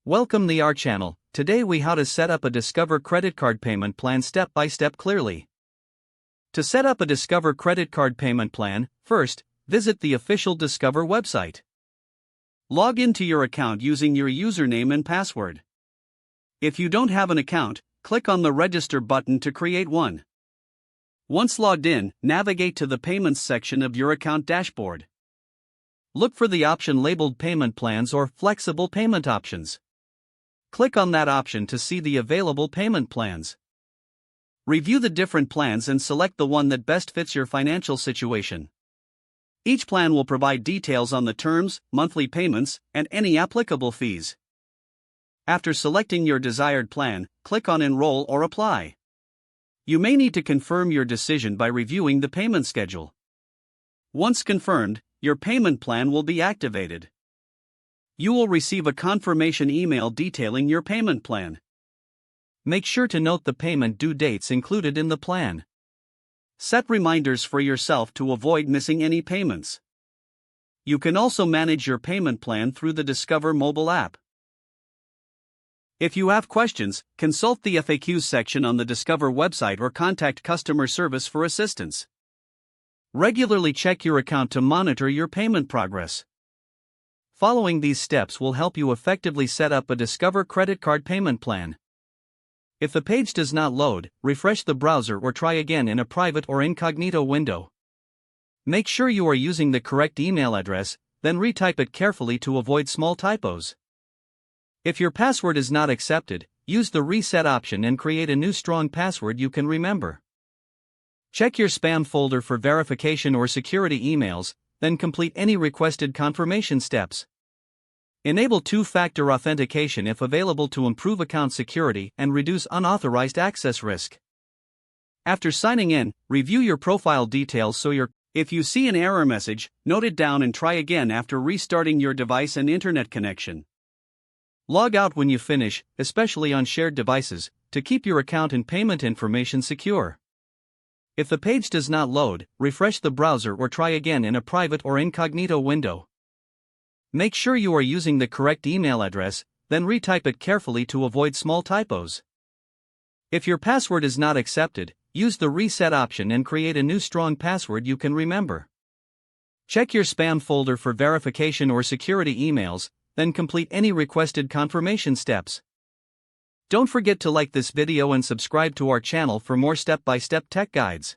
Welcome to our channel. Today we how to set up a Discover credit card payment plan step by step clearly. To set up a Discover credit card payment plan, first, visit the official Discover website. Log into your account using your username and password. If you don't have an account, click on the register button to create one. Once logged in, navigate to the payments section of your account dashboard. Look for the option labeled payment plans or flexible payment options. Click on that option to see the available payment plans. Review the different plans and select the one that best fits your financial situation. Each plan will provide details on the terms, monthly payments, and any applicable fees. After selecting your desired plan, click on Enroll or Apply. You may need to confirm your decision by reviewing the payment schedule. Once confirmed, your payment plan will be activated. You will receive a confirmation email detailing your payment plan. Make sure to note the payment due dates included in the plan. Set reminders for yourself to avoid missing any payments. You can also manage your payment plan through the Discover mobile app. If you have questions, consult the FAQs section on the Discover website or contact customer service for assistance. Regularly check your account to monitor your payment progress. Following these steps will help you effectively set up a Discover credit card payment plan. If the page does not load, refresh the browser or try again in a private or incognito window. Make sure you are using the correct email address, then retype it carefully to avoid small typos. If your password is not accepted, use the reset option and create a new strong password you can remember. Check your spam folder for verification or security emails, then complete any requested confirmation steps. Enable two-factor authentication if available to improve account security and reduce unauthorized access risk. After signing in, review your profile details if you see an error message, note it down and try again after restarting your device and internet connection. Log out when you finish, especially on shared devices, to keep your account and payment information secure. If the page does not load, refresh the browser or try again in a private or incognito window. Make sure you are using the correct email address, then retype it carefully to avoid small typos. If your password is not accepted, use the reset option and create a new strong password you can remember. Check your spam folder for verification or security emails, then complete any requested confirmation steps. Don't forget to like this video and subscribe to our channel for more step-by-step tech guides.